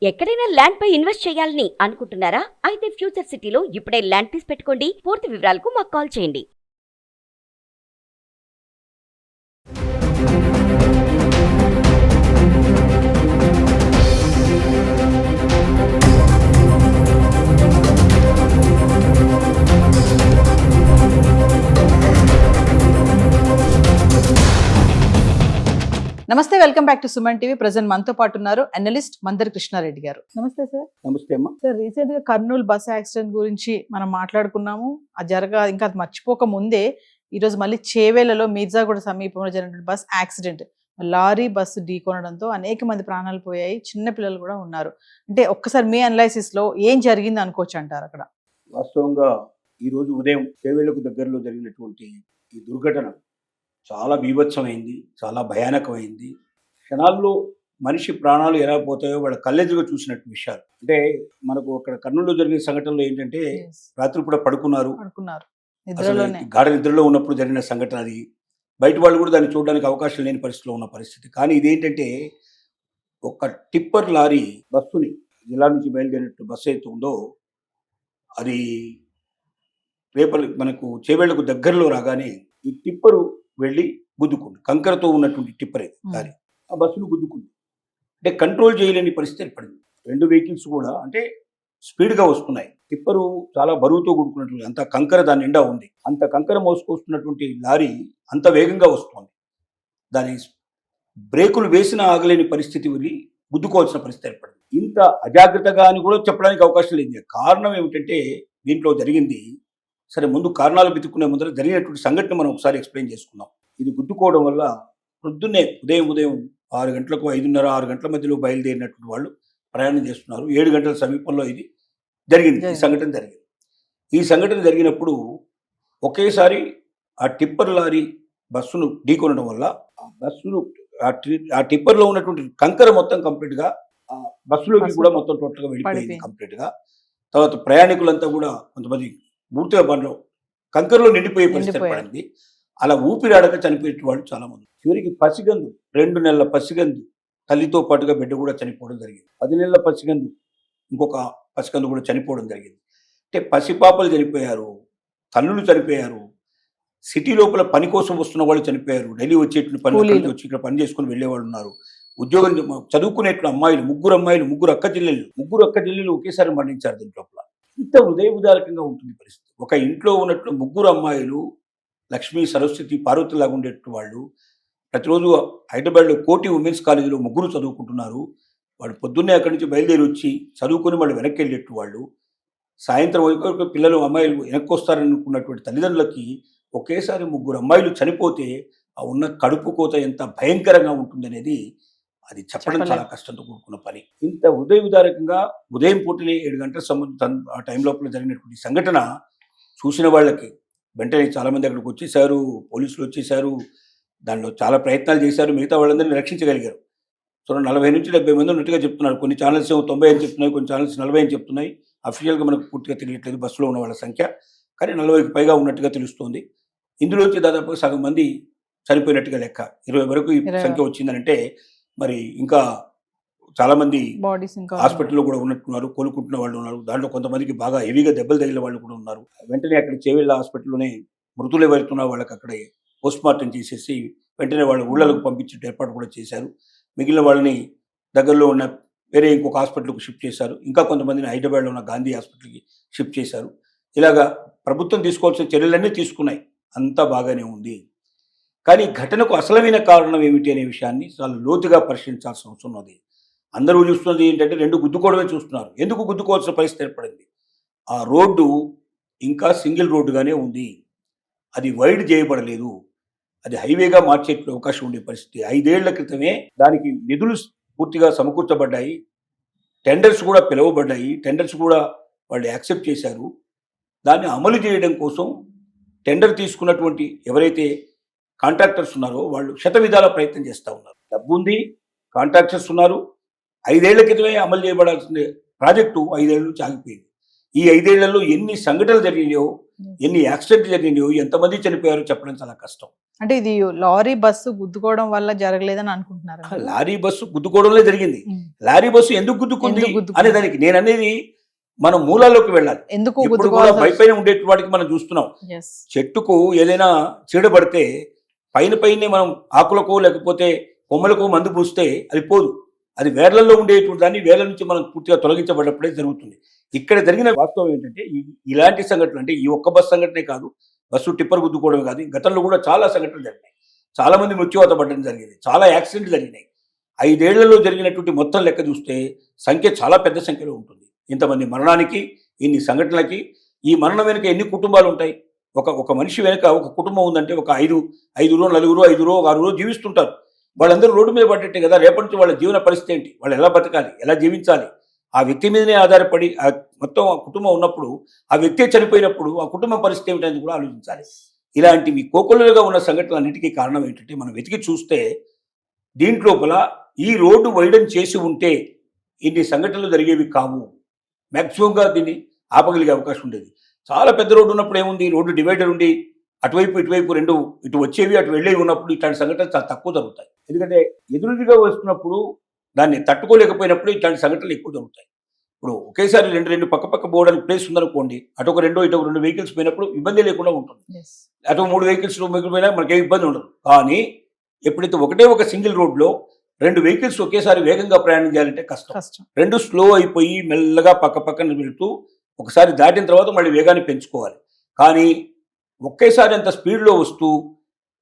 ఎక్కడైనా ల్యాండ్ పై ఇన్వెస్ట్ చేయాలని అనుకుంటున్నారా? అయితే ఫ్యూచర్ సిటీలో ఇప్పుడే ల్యాండ్ పీస్ పెట్టుకోండి. పూర్తి వివరాలకు మాకు కాల్ చేయండి. నమస్తే, welcome back to Suman TV. Present మనతో పాటు ఉన్నారు అనలిస్ట్ మందరి కృష్ణారెడ్డి గారు. నమస్తే సార్. నమస్తే అమ్మా. సార్, రీసెంట్ గా కర్నూలు బస్ యాక్సిడెంట్ గురించి మనం మాట్లాడుకున్నాము. అది ఇంకా అది మర్చిపోక ముందే ఈరోజు మళ్ళీ చేవేళ్లలో మీర్జాగూడ సమీపంలో జరిగిన బస్ యాక్సిడెంట్, లారీ బస్సు ఢీకొనడంతో అనేక మంది ప్రాణాలు పోయాయి, చిన్న పిల్లలు కూడా ఉన్నారు. అంటే ఒక్కసారి మీ అనాలిసిస్ లో ఏం జరిగింది అనుకోవచ్చు అంటారు అక్కడ? వాస్తవంగా ఈ రోజు ఉదయం చేవేళ్లకు దగ్గరలో జరిగినటువంటి ఈ దుర్ఘటన చాలా బీభత్సమైంది, చాలా భయానకమైంది. క్షణాల్లో మనిషి ప్రాణాలు ఎలా పోతాయో వాళ్ళ కళ్ళెదురుగా చూసినట్టు విషయాలు. అంటే మనకు అక్కడ కర్నూలులో జరిగిన సంఘటనలో ఏంటంటే రాత్రి కూడా పడుకున్నారు, గాఢ నిద్రలో ఉన్నప్పుడు జరిగిన సంఘటన అది. బయట వాళ్ళు కూడా దాన్ని చూడడానికి అవకాశం లేని పరిస్థితిలో ఉన్న పరిస్థితి. కానీ ఇదేంటంటే ఒక టిప్పర్ లారీ బస్సుని, జిల్లా నుంచి బయలుదేరినట్టు బస్సు అయితే ఉందో అది రేపటి మనకు చేవేళ్లకు దగ్గరలో రాగానే ఈ టిప్పరు వెళ్ళి గుద్దుకుంది. కంకరతో ఉన్నటువంటి టిప్పర్ లారీ ఆ బస్సును గుద్దుకుంది. అంటే కంట్రోల్ చేయలేని పరిస్థితి ఏర్పడింది. రెండు వెహికల్స్ కూడా అంటే స్పీడ్గా వస్తున్నాయి. టిప్పరు చాలా బరువుతో కూడుకున్నటువంటి అంత కంకర దాని నిండా ఉంది. అంత కంకర మోసుకొస్తున్నటువంటి లారీ అంత వేగంగా వస్తుంది. దాని బ్రేకులు వేసినా ఆగలేని పరిస్థితి వెళ్ళి గుద్దుకోవాల్సిన పరిస్థితి ఏర్పడింది. ఇంత అజాగ్రత్తగా అని కూడా చెప్పడానికి అవకాశం లేదు. కారణం ఏమిటంటే దీంట్లో జరిగింది, సరే ముందు కారణాలు వెతుక్కునే ముందర జరిగినటువంటి సంఘటన మనం ఒకసారి ఎక్స్ప్లెయిన్ చేసుకుందాం. ఇది గుద్దుకోవడం వల్ల పొద్దున్నే ఉదయం 6 గంటలకు 5:30, 6 గంటల మధ్యలో బయలుదేరినటువంటి వాళ్ళు ప్రయాణం చేస్తున్నారు. 7 గంటల సమీపంలో ఇది జరిగింది. ఈ సంఘటన జరిగినప్పుడు ఒకేసారి ఆ టిప్పర్ లారీ బస్సును ఢీకొనడం వల్ల ఆ టిప్పర్లో ఉన్నటువంటి కంకర మొత్తం కంప్లీట్గా ఆ బస్సులోకి కూడా మొత్తం టోటల్గా వెళ్ళిపోయింది కంప్లీట్గా. తర్వాత ప్రయాణికులంతా కూడా కొంతమంది పూర్తిగా బండ్లో కంకరలో నిండిపోయే పరిస్థితి ఏర్పడింది. అలా ఊపిరాడక చనిపోయే వాళ్ళు చాలా మంది. చివరికి పసిగందు, 2 నెలల పసిగందు తల్లితో పాటుగా బిడ్డ కూడా చనిపోవడం జరిగింది. 10 నెలల పసిగందు, ఇంకొక పసిగందు కూడా చనిపోవడం జరిగింది. అంటే పసిపాపలు చనిపోయారు, తల్లులు చనిపోయారు, సిటీ లోపల పని కోసం వస్తున్న వాళ్ళు చనిపోయారు, డైలీ వచ్చేటువంటి పని వచ్చి ఇక్కడ పని చేసుకుని వెళ్ళేవాళ్ళు ఉన్నారు, ఉద్యోగం చదువుకునేటువంటి అమ్మాయిలు, ముగ్గురు అక్క చెల్లెళ్ళు ఒకేసారి మరణించారు. దీంట్లో ఇంత హృదయవిదారకంగా ఉంటుంది పరిస్థితి. ఒక ఇంట్లో ఉన్నట్లు 3 అమ్మాయిలు, లక్ష్మీ, సరస్వతి, పార్వతి లాగా ఉండేటువంటి వాళ్ళు ప్రతిరోజు హైదరాబాద్లో కోటి ఉమెన్స్ కాలేజీలో 3 చదువుకుంటున్నారు. వాళ్ళు పొద్దున్నే అక్కడి నుంచి బయలుదేరి వచ్చి చదువుకొని వాళ్ళు వెనక్కి వెళ్ళేట్టు వాళ్ళు, సాయంత్రం వరకు పిల్లలు అమ్మాయిలు వెనక్కి వస్తారనుకున్నటువంటి తల్లిదండ్రులకి ఒకేసారి 3 అమ్మాయిలు చనిపోతే ఆ ఉన్న కడుపు కోత ఎంత భయంకరంగా ఉంటుందనేది అది చెప్పడం చాలా కష్టంతో కూడుకున్న పని. ఇంత హృదయ విదారకంగా ఉదయం పూటనే 7 గంటల ఆ టైం లోపల జరిగినటువంటి సంఘటన చూసిన వాళ్ళకి వెంటనే చాలామంది అక్కడికి వచ్చేసారు, పోలీసులు వచ్చేసారు, దానిలో చాలా ప్రయత్నాలు చేశారు, మిగతా వాళ్ళందరినీ రక్షించగలిగారు. సో 40 నుంచి 70 మంది ఉన్నట్టుగా చెప్తున్నారు. కొన్ని ఛానల్స్ 90 అని చెప్తున్నాయి, కొన్ని ఛానల్స్ 40 అని చెప్తున్నాయి. అఫీషియల్గా మనకు పూర్తిగా తెలియట్లేదు బస్సులో ఉన్న వాళ్ళ సంఖ్య, కానీ 40కి పైగా ఉన్నట్టుగా తెలుస్తోంది. ఇందులోంచి దాదాపుగా సగం మంది చనిపోయినట్టుగా లెక్క. 20 వరకు ఈ సంఖ్య వచ్చిందనంటే మరి ఇంకా చాలా మంది హాస్పిటల్లో కూడా ఉన్నట్టున్నారు, కోలుకుంటున్న వాళ్ళు ఉన్నారు. దాంట్లో కొంతమందికి బాగా హెవీగా దెబ్బలు తగిలిన వాళ్ళు కూడా ఉన్నారు. వెంటనే అక్కడ చేవేళ్ళ హాస్పిటల్లోనే మృతులు ఎవరుతున్న వాళ్ళకి అక్కడే పోస్ట్ మార్టం చేసేసి వెంటనే వాళ్ళ ఊళ్ళకు పంపించే ఏర్పాటు కూడా చేశారు. మిగిలిన వాళ్ళని దగ్గరలో ఉన్న వేరే ఇంకొక హాస్పిటల్కి షిఫ్ట్ చేశారు. ఇంకా కొంతమందిని హైదరాబాద్లో ఉన్న గాంధీ హాస్పిటల్కి షిఫ్ట్ చేశారు. ఇలాగా ప్రభుత్వం తీసుకోవాల్సిన చర్యలన్నీ తీసుకున్నాయి, అంతా బాగానే ఉంది. కానీ ఘటనకు అసలమైన కారణం ఏమిటి అనే విషయాన్ని చాలా లోతుగా పరిశీలించాల్సిన అవసరం ఉన్నది. అందరూ చూస్తున్నది ఏంటంటే 2 గుద్దుకోవడమే చూస్తున్నారు. ఎందుకు గుద్దుకోవాల్సిన పరిస్థితి ఏర్పడింది? ఆ రోడ్డు ఇంకా సింగిల్ రోడ్డుగానే ఉంది, అది వైడ్ చేయబడలేదు, అది హైవేగా మార్చే అవకాశం ఉండే పరిస్థితి. 5 ఏళ్ల క్రితమే దానికి నిధులు పూర్తిగా సమకూర్చబడ్డాయి, టెండర్స్ కూడా పిలువబడ్డాయి, టెండర్స్ కూడా వాళ్ళు యాక్సెప్ట్ చేశారు. దాన్ని అమలు చేయడం కోసం టెండర్ తీసుకున్నటువంటి ఎవరైతే కాంట్రాక్టర్స్ ఉన్నారో వాళ్ళు శతవిధాల ప్రయత్నం చేస్తూ ఉన్నారు. డబ్బు ఉంది, కాంట్రాక్టర్స్ ఉన్నారు. 5 ఏళ్ల క్రితమే అమలు చేయబడాల్సిన ప్రాజెక్టు 5 ఏళ్ళ నుంచి ఆగిపోయింది. ఈ 5 ఏళ్లలో ఎన్ని సంఘటనలు జరిగినాయో, ఎన్ని యాక్సిడెంట్లు జరిగినాయో, ఎంతమంది చనిపోయారో చెప్పడం చాలా కష్టం. అంటే ఇది లారీ బస్సు గుద్దుకోవడం వల్ల జరగలేదని అనుకుంటున్నారు. లారీ బస్సు గుద్దుకోవడంలో జరిగింది. లారీ బస్సు ఎందుకు గుద్దుకుంది అనే దానికి నేను అనేది మనం మూలాల్లోకి వెళ్ళాలి. ఎందుకు ఇప్పుడు కూడా పైపైన ఉండేటి వాటికి మనం చూస్తున్నాం. చెట్టుకు ఏదైనా చీడబడితే పైనే మనం ఆకులకో లేకపోతే కొమ్మలకో మందు పూస్తే అది పోదు. అది వేర్లలో ఉండేటువంటి దాన్ని వేర్ల నుంచి మనం పూర్తిగా తొలగించబడినప్పుడే జరుగుతుంది. ఇక్కడ జరిగిన వాస్తవం ఏంటంటే ఇలాంటి సంఘటనలు, అంటే ఈ ఒక్క బస్సు సంఘటనే కాదు, బస్సు టిప్పర్ గుద్దుకోవడం కాదు, గతంలో కూడా చాలా సంఘటనలు జరిగినాయి. చాలా మంది మృత్యువాత పడడం జరిగింది, చాలా యాక్సిడెంట్లు జరిగినాయి. 5 ఏళ్లలో జరిగినటువంటి మొత్తం లెక్క చూస్తే సంఖ్య చాలా పెద్ద సంఖ్యలో ఉంటుంది. ఇంతమంది మరణానికి, ఇన్ని సంఘటనలకి, ఈ మరణం వెనుక ఎన్ని కుటుంబాలు ఉంటాయి? ఒక మనిషి వెనుక ఒక కుటుంబం ఉందంటే ఒక ఐదుగురు, నలుగురు, 6 జీవిస్తుంటారు. వాళ్ళందరూ రోడ్డు మీద పడ్డట్టే కదా. రేపటి నుంచి వాళ్ళ జీవన పరిస్థితి ఏంటి, వాళ్ళు ఎలా బతకాలి, ఎలా జీవించాలి? ఆ వ్యక్తి మీదనే ఆధారపడి మొత్తం ఆ కుటుంబం ఉన్నప్పుడు, ఆ వ్యక్తి చనిపోయినప్పుడు ఆ కుటుంబం పరిస్థితి ఏమిటనేది కూడా ఆలోచించాలి. ఇలాంటివి కోకొల్లుగా ఉన్న సంఘటనలన్నిటికీ కారణం ఏంటంటే, మనం వెతికి చూస్తే దీంట్లోపల ఈ రోడ్డు వైడన్ చేసి ఉంటే ఇన్ని సంఘటనలు జరిగేవి కావు. మ్యాక్సిమంగా దీన్ని ఆపగలిగే అవకాశం ఉండేది. చాలా పెద్ద రోడ్డు ఉన్నప్పుడు ఏముంది, రోడ్డు డివైడర్ ఉండి అటువైపు ఇటువైపు రెండు ఇటు వచ్చేవి అటు వెళ్ళేవి ఉన్నప్పుడు ఇట్లాంటి సంఘటనలు చాలా తక్కువ జరుగుతాయి. ఎందుకంటే ఎదురుగా వస్తున్నప్పుడు దాన్ని తట్టుకోలేకపోయినప్పుడు ఇట్లాంటి సంఘటనలు ఎక్కువ జరుగుతాయి. ఇప్పుడు ఒకేసారి రెండు పక్క పోవడానికి ప్లేస్ ఉందనుకోండి, అటు ఒక రెండు వెహికల్స్ పోయినప్పుడు ఇబ్బంది లేకుండా ఉంటుంది. అటు 3 వెహికల్స్ పోయినా మనకి ఏ ఇబ్బంది ఉండదు. కానీ ఎప్పుడైతే ఒక సింగిల్ రోడ్లో 2 వెహికల్స్ ఒకేసారి వేగంగా ప్రయాణం చేయాలంటే కష్టం. 2 స్లో అయిపోయి మెల్లగా పక్కన వెళ్తూ ఒకసారి దాటిన తర్వాత మళ్ళీ వేగాన్ని పెంచుకోవాలి. కానీ ఒకేసారి అంత స్పీడ్లో వస్తూ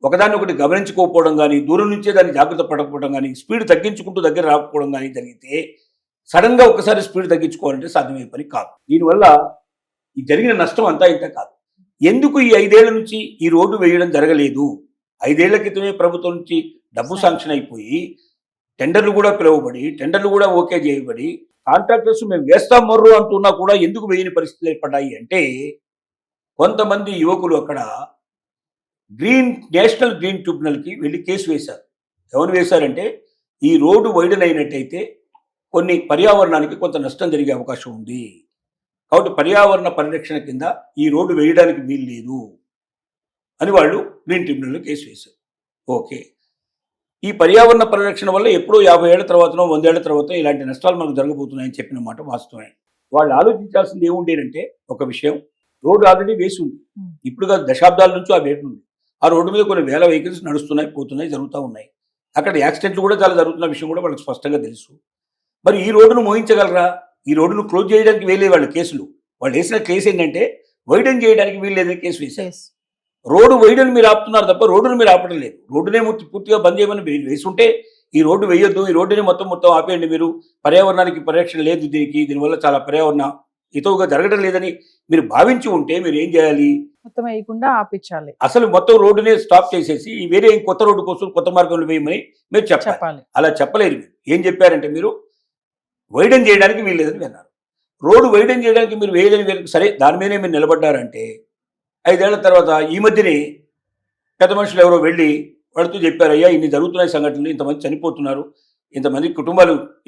ఒకదాన్ని ఒకటి గమనించుకోకపోవడం కానీ, దూరం నుంచే దాన్ని జాగ్రత్త పడకపోవడం కానీ, స్పీడ్ తగ్గించుకుంటూ దగ్గర రాకపోవడం కానీ జరిగితే సడన్గా ఒకసారి స్పీడ్ తగ్గించుకోవాలంటే సాధ్యమయ్యే పని కాదు. దీనివల్ల ఈ జరిగిన నష్టం అంతా ఇంత కాదు. ఎందుకు ఈ 5 ఏళ్ల నుంచి ఈ రోడ్డు వేయడం జరగలేదు? 5 ఏళ్ల క్రితమే ప్రభుత్వం నుంచి డబ్బు శాంక్షన్ అయిపోయి టెండర్లు కూడా పిలువబడి, టెండర్లు కూడా ఓకే చేయబడి, కాంట్రాక్టర్స్ మేము వేస్తాం మర్రు అంటున్నా కూడా ఎందుకు వేయని పరిస్థితులు ఏర్పడ్డాయి అంటే, కొంతమంది యువకులు అక్కడ నేషనల్ గ్రీన్ ట్రిబ్యునల్కి వెళ్ళి కేసు వేశారు. ఎవరు వేశారంటే, ఈ రోడ్డు వైడన్ అయినట్టయితే కొన్ని పర్యావరణానికి కొంత నష్టం జరిగే అవకాశం ఉంది, కాబట్టి పర్యావరణ పరిరక్షణ కింద ఈ రోడ్డు వేయడానికి వీలు లేదు అని వాళ్ళు గ్రీన్ ట్రిబ్యునల్లో కేసు వేశారు. ఓకే, ఈ పర్యావరణ పరిరక్షణ వల్ల ఎప్పుడో 50 ఏళ్ల తర్వాతనో 100 ఏళ్ల తర్వాత ఇలాంటి నష్టాలు మనకు జరగబోతున్నాయని చెప్పిన మాట వాస్తవమే. వాళ్ళు ఆలోచించాల్సింది ఏముండేనంటే, ఒక విషయం, రోడ్డు ఆల్రెడీ వేసి ఉంది, ఇప్పుడుగా దశాబ్దాల నుంచి ఆ వేటు ఉంది. ఆ రోడ్డు మీద కొన్ని వేల వెహికల్స్ నడుస్తున్నాయి, పోతున్నాయి, జరుగుతూ ఉన్నాయి. అక్కడ యాక్సిడెంట్లు కూడా చాలా జరుగుతున్న విషయం కూడా వాళ్ళకి స్పష్టంగా తెలుసు. మరి ఈ రోడ్డును మోయించగలరా? ఈ రోడ్డును క్లోజ్ చేయడానికి వీలే వాళ్ళ కేసులు. వాళ్ళు వేసిన కేసు ఏంటంటే వైడన్ చేయడానికి వీల్లేదని కేసు వేశారు. రోడ్డు వైడన్ మీరు ఆపుతున్నారు తప్ప రోడ్డును మీరు ఆపడం లేదు. రోడ్డునే పూర్తిగా బంద్ చేయమని వేసుంటే, ఈ రోడ్డు వేయొద్దు, ఈ రోడ్డుని మొత్తం ఆపేయండి, మీరు పర్యావరణానికి పరిరక్షణ లేదు, దీనివల్ల చాలా పర్యావరణ హితవుగా జరగడం లేదని మీరు భావించి ఉంటే మీరు ఏం చేయాలి? మొత్తం వేయకుండా ఆపించాలి. అసలు మొత్తం రోడ్డునే స్టాప్ చేసేసి వేరే కొత్త రోడ్డు కోసం కొత్త మార్గంలో వేయమని మీరు చెప్పాలి. అలా చెప్పలేదు. మీరు ఏం చెప్పారంటే, మీరు వైడన్ చేయడానికి వీల్లేదని విన్నారు. రోడ్డు వైడన్ చేయడానికి మీరు వేయలేని, సరే దాని మీదనే మీరు నిలబడ్డారంటే 5 ఏళ్ల తర్వాత ఈ మధ్యనే పెద్ద మనుషులు ఎవరో వెళ్ళి వాళ్ళతో చెప్పారు, అయ్యా ఇన్ని జరుగుతున్నాయి సంఘటనలు, ఇంతమంది చనిపోతున్నారు,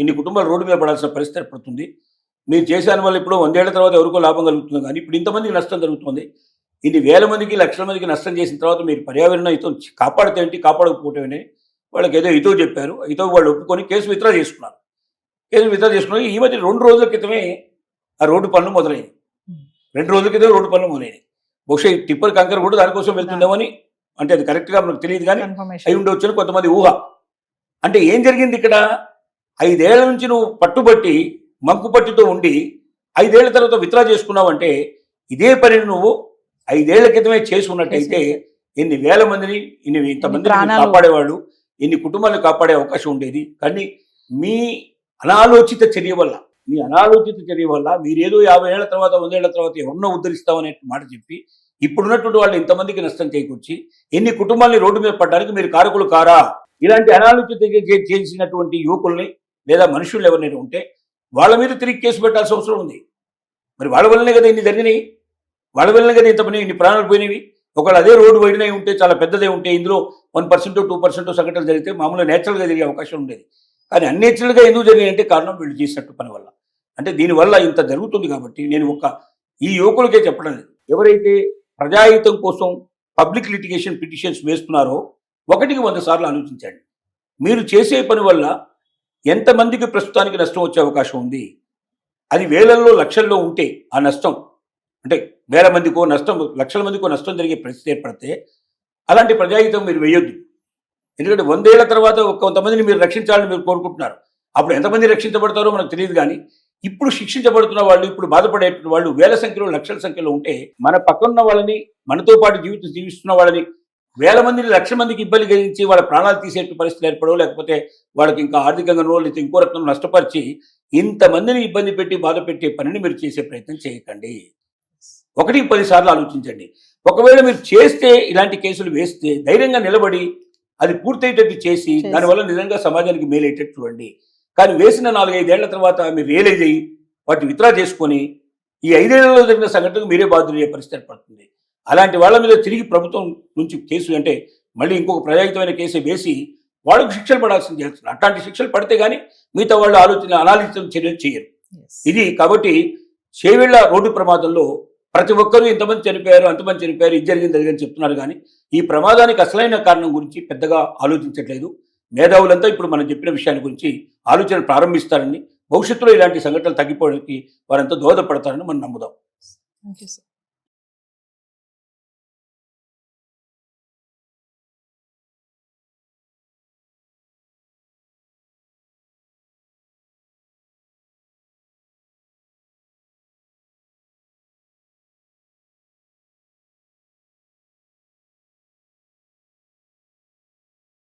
ఇన్ని కుటుంబాలు రోడ్డు మీద పడాల్సిన పరిస్థితి ఏర్పడుతుంది, మీరు చేసిన వల్ల ఇప్పుడు 100 ఏళ్ల తర్వాత ఎవరికో లాభం కలుగుతుంది, కానీ ఇప్పుడు ఇంతమందికి నష్టం జరుగుతుంది, ఇన్ని వేల మందికి లక్షల మందికి నష్టం చేసిన తర్వాత మీరు పర్యావరణ హితం కాపాడితే ఏంటి, కాపాడకపోవటమేనే వాళ్ళకి ఏదో హితవు చెప్పారు. హితవు వాళ్ళు ఒప్పుకొని కేసు విత్డ్రా చేసుకున్నారు. ఈ మధ్య 2 రోజుల క్రితమే ఆ రోడ్డు పనులు మొదలైనవి. 2 రోజుల క్రితం రోడ్డు పనులు మొదలైనవి. బహుశా ఈ టిప్పర్ కంకర్ కూడా దానికోసం వెళ్తుందేమని, అంటే అది కరెక్ట్గా మనకు తెలియదు కానీ అయి ఉండవచ్చని కొంతమంది ఊహ. అంటే ఏం జరిగింది ఇక్కడ? 5 ఏళ్ల నుంచి నువ్వు పట్టుబట్టి మంకుపట్టితో ఉండి 5 ఏళ్ల తర్వాత విత్డ్రా చేసుకున్నావంటే, ఇదే పనిని నువ్వు 5 ఏళ్ల క్రితమే చేసి ఉన్నట్టయితే ఎన్ని వేల మందిని, ఇంతమందిని కాపాడేవాళ్ళు, ఎన్ని కుటుంబాలను కాపాడే అవకాశం ఉండేది. కానీ మీ అనాలోచిత చర్య వల్ల మీరేదో 50 ఏళ్ల తర్వాత 100 ఏళ్ల తర్వాత ఎవరినో ఉద్ధరిస్తామనే మాట చెప్పి ఇప్పుడున్నటువంటి వాళ్ళు ఇంతమందికి నష్టం చేకూర్చి ఎన్ని కుటుంబాలని రోడ్డు మీద పడడానికి మీరు కారకులు కారా? ఇలాంటి అనాలోచిత చేసినటువంటి యువకుల్ని లేదా మనుషులు ఎవరైనా ఉంటే వాళ్ళ మీద తిరిగి కేసు పెట్టాల్సిన అవసరం ఉంది. మరి వాళ్ళ వల్లనే కదా ఇన్ని జరిగినాయి, వాళ్ళ వల్లనే కదా ఇన్ని ప్రాణాలు పోయినవి. ఒకవేళ అదే రోడ్డు వైడనే ఉంటే, చాలా పెద్దదే ఉంటే, ఇందులో 1% 2% సంఘటనలు జరిగితే మామూలుగా నేచురల్గా జరిగే అవకాశం ఉండేది. కానీ అన్నేచురల్గా ఎందుకు జరిగాయంటే కారణం వీళ్ళు చేసినట్టు పని వల్ల. అంటే దీనివల్ల ఇంత జరుగుతుంది. కాబట్టి నేను ఒక ఈ యువకులకే చెప్పడం లేదు. ఎవరైతే ప్రజాహితం కోసం పబ్లిక్ లిటిగేషన్ పిటిషన్స్ వేస్తున్నారో 1కి 100 సార్లు ఆలోచించండి. మీరు చేసే పని వల్ల ఎంతమందికి ప్రస్తుతానికి నష్టం వచ్చే అవకాశం ఉంది? అది వేలల్లో లక్షల్లో ఉంటే ఆ నష్టం అంటే వేల మందికో నష్టం, లక్షల మందికో నష్టం జరిగే పరిస్థితి ఏర్పడితే అలాంటి ప్రజాహితం మీరు వేయొద్దు. ఎందుకంటే 100 ఏళ్ల తర్వాత కొంతమందిని మీరు రక్షించాలని మీరు కోరుకుంటున్నారు. అప్పుడు ఎంతమంది రక్షించబడతారో మనకు తెలియదు. కానీ ఇప్పుడు శిక్షించబడుతున్న వాళ్ళు, ఇప్పుడు బాధపడేటువంటి వాళ్ళు వేల సంఖ్యలో, లక్షల సంఖ్యలో ఉంటే మన పక్కన్న వాళ్ళని, మనతో పాటు జీవిస్తున్న వాళ్ళని, వేల మందిని, లక్షల మందికి ఇబ్బంది కలిగించి వాళ్ళ ప్రాణాలు తీసేట్టు పరిస్థితులు ఏర్పడవు, లేకపోతే వాళ్ళకి ఇంకా ఆర్థికంగానో లేకపోతే ఇంకో రకంగా నష్టపరిచి ఇంతమందిని ఇబ్బంది పెట్టి బాధ పెట్టే పనిని మీరు చేసే ప్రయత్నం చేయకండి. 1కి 10 సార్లు ఆలోచించండి. ఒకవేళ మీరు చేస్తే, ఇలాంటి కేసులు వేస్తే ధైర్యంగా నిలబడి అది పూర్తయ్యేటట్టు చేసి దానివల్ల నిజంగా సమాజానికి మేలయ్యేటట్టు చూడండి. కానీ వేసిన 4-5 ఏళ్ల తర్వాత మీరు రియలైజ్ అయ్యి వాటిని విత్డ్రా చేసుకొని ఈ 5 ఏళ్లలో జరిగిన సంఘటనకు మీరే బాధ్యులయ్యే పరిస్థితి ఏర్పడుతుంది. అలాంటి వాళ్ళ మీద తిరిగి ప్రభుత్వం నుంచి కేసు అంటే మళ్ళీ ఇంకొక ప్రజాహితమైన కేసు వేసి వాళ్ళకు శిక్షలు పడాల్సింది చేస్తున్నారు. అట్లాంటి శిక్షలు పడితే కానీ మిగతా వాళ్ళు అనాలోచిత చర్యలు చేయరు. ఇది కాబట్టి చేవెళ్ల రోడ్డు ప్రమాదంలో ప్రతి ఒక్కరూ ఇంతమంది చనిపోయారు, అంతమంది చనిపోయారు, ఇది జరిగిందని చెప్తున్నారు. కానీ ఈ ప్రమాదానికి అసలైన కారణం గురించి పెద్దగా ఆలోచించట్లేదు. మేధావులంతా ఇప్పుడు మనం చెప్పిన విషయాన్ని గురించి ఆలోచన ప్రారంభిస్తారని, భవిష్యత్తులో ఇలాంటి సంఘటనలు తగ్గిపోవడానికి వారంతా దోహదపడతారని మనం నమ్ముదాం. Thank you sir.